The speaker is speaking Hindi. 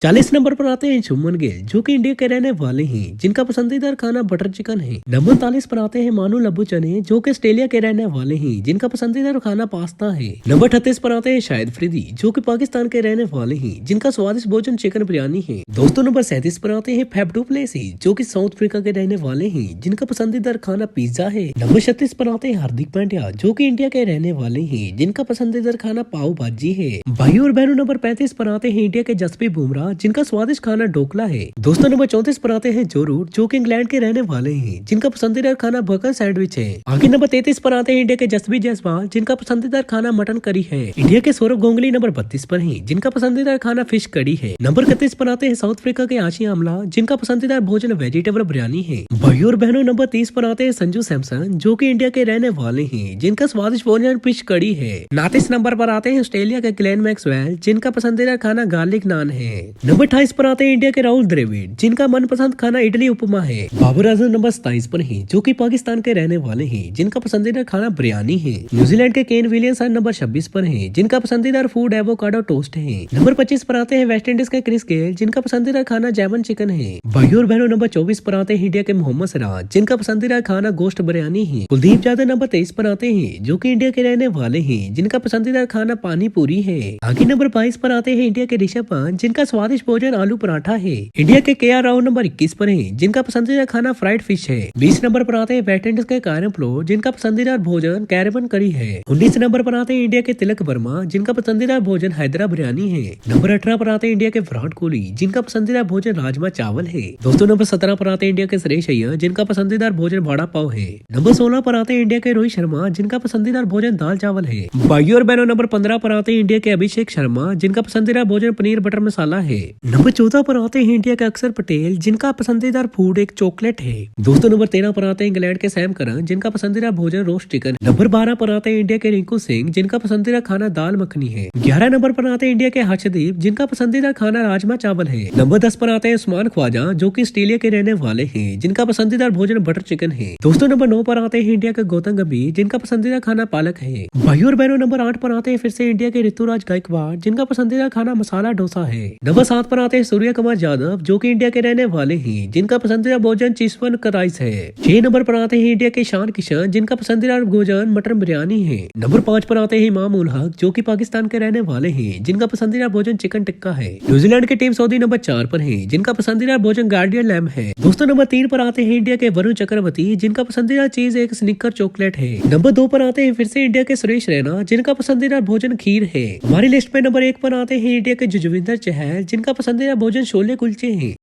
40 नंबर पर आते हैं शुभमन गिल, जो कि इंडिया के रहने वाले हैं, जिनका पसंदीदा खाना बटर चिकन है। नंबर 40 पर आते हैं मानू लब्बू चने, जो कि ऑस्ट्रेलिया के रहने वाले हैं, जिनका पसंदीदा खाना पास्ता है। नंबर 38 पर आते हैं शाहिद अफरीदी, जो कि पाकिस्तान के रहने वाले हैं, जिनका स्वादिष्ट भोजन चिकन बिरयानी है। दोस्तों नंबर 37 पर आते हैं फैफ डू प्लेसी, जो कि साउथ अफ्रीका के रहने वाले हैं, जिनका पसंदीदा खाना पिज्जा है। नंबर 36 पर आते हैं हार्दिक पांड्या, जो कि इंडिया के रहने वाले हैं, जिनका पसंदीदा खाना पाव भाजी है। भाइयों और बहनों नंबर 35 पर आते हैं इंडिया के जसप्रीत बुमराह, जिनका स्वादिष्ट खाना ढोकला है। दोस्तों नंबर 34 पर आते हैं जो रूट, जो कि इंग्लैंड के रहने वाले हैं, जिनका पसंदीदा खाना बर्गर सैंडविच है। आगे नंबर 33 पर आते हैं इंडिया के जसप्रीत जायसवाल, जिनका पसंदीदा खाना मटन करी है। इंडिया के सौरभ गांगुली नंबर 32 पर हैं, जिनका पसंदीदा खाना फिश कड़ी है। नंबर 31 पर आते हैं साउथ अफ्रीका के आशिया अमला, जिनका पसंदीदा भोजन वेजिटेबल बिरयानी है। भाइयों और बहनों नंबर 30 पर आते हैं संजू सैमसन, जो कि इंडिया के रहने वाले हैं, जिनका स्वादिष्ट भोजन फिश कड़ी है। 29 नंबर पर आते हैं ऑस्ट्रेलिया के ग्लेन मैक्सवेल, जिनका पसंदीदा खाना गार्लिक नान है। नंबर 28 पर आते हैं इंडिया के राहुल द्रविड़, जिनका मनपसंद खाना इडली उपमा है। बाबर आजम नंबर 27 पर हैं, जो कि पाकिस्तान के रहने वाले हैं, जिनका पसंदीदा खाना बिरयानी है। न्यूजीलैंड के केन विलियमसन नंबर 26 पर हैं, जिनका पसंदीदा फूड एवोकाडो टोस्ट है। नंबर 25 पर आते हैं वेस्ट इंडीज के क्रिस गेल, जिनका पसंदीदा खाना जैमन चिकन है। भाइयों और बहनों नंबर 24 पर आते हैं इंडिया के मोहम्मद सिराज, जिनका पसंदीदा खाना गोश्त बिरयानी है। कुलदीप यादव नंबर 23 पर आते हैं, जो कि इंडिया के रहने वाले हैं, जिनका पसंदीदा खाना पानी पूरी है। आगे नंबर 22 पर आते हैं इंडिया के ऋषभ पंत, जिनका स्वादिष्ट भोजन आलू पराठा है। इंडिया के KR राहुल नंबर 21 पर हैं, जिनका पसंदीदा खाना फ्राइड फिश है। 20 नंबर पर आते हैं वेस्ट इंडीज के कायरन फ्लो, जिनका पसंदीदा भोजन कैरेबन करी है। 19 नंबर पर आते हैं इंडिया के तिलक वर्मा, जिनका पसंदीदा भोजन हैदराबाद बिरयानी है। नंबर 18 पर आते हैं इंडिया के विराट कोहली, जिनका पसंदीदा भोजन राजमा चावल है। दोस्तों नंबर 17 पर आते हैं इंडिया के सुरेश अय्यर, जिनका पसंदीदा भोजन बड़ा पाव है। नंबर 16 पर आते हैं इंडिया के रोहित शर्मा, जिनका पसंदीदा भोजन दाल चावल है। भाइयों और बहनों नंबर 15 पर आते हैं इंडिया के अभिषेक शर्मा, जिनका पसंदीदा भोजन पनीर बटर मसाला है। नंबर 14 पर आते हैं इंडिया के अक्षर पटेल, जिनका पसंदीदा फूड एक चॉकलेट है। दोस्तों नंबर 13 पर आते हैं इंग्लैंड के सैम करन, जिनका पसंदीदा भोजन रोस्ट चिकन। नंबर 12 पर आते हैं इंडिया के रिंकू सिंह, जिनका पसंदीदा खाना दाल मखनी है। 11 नंबर पर आते हैं इंडिया के हर्षदीप, जिनका पसंदीदा खाना राजमा चावल है। नंबर 10 पर आते हैं उस्मान ख्वाजा, जो कि ऑस्ट्रेलिया के रहने वाले हैं, जिनका पसंदीदा भोजन बटर चिकन है। दोस्तों नंबर 9 पर आते हैं इंडिया के गौतम गंभीर, जिनका पसंदीदा खाना पालक है। भाइयों और बहनों नंबर 8 पर आते हैं फिर से इंडिया के ऋतुराज गायकवाड़, जिनका पसंदीदा खाना मसाला डोसा है। नंबर 7 पर आते हैं सूर्य कुमार यादव, जो कि इंडिया के रहने वाले हैं, जिनका पसंदीदा भोजन चिस्वन का राइस है। 6 नंबर पर आते हैं इंडिया के ईशान किशन, जिनका पसंदीदा भोजन मटन बिरयानी है। नंबर 5 पर आते हैं इमाम उल हक, जो कि पाकिस्तान के रहने वाले हैं, जिनका पसंदीदा भोजन चिकन टिक्का है। न्यूजीलैंड की टीम सऊदी नंबर 4 पर है, जिनका पसंदीदा भोजन गार्डियन लैम है। दोस्तों नंबर 3 पर आते हैं इंडिया के वरुण चक्रवर्ती, जिनका पसंदीदा चीज एक स्निकर चॉकलेट है। नंबर 2 पर आते हैं फिर से इंडिया के सुरेश रैना, जिनका पसंदीदा भोजन खीर है। हमारी लिस्ट में नंबर 1 पर आते हैं इंडिया के जुजविंदर चहल, जिनका पसंदीदा भोजन छोले कुलचे है।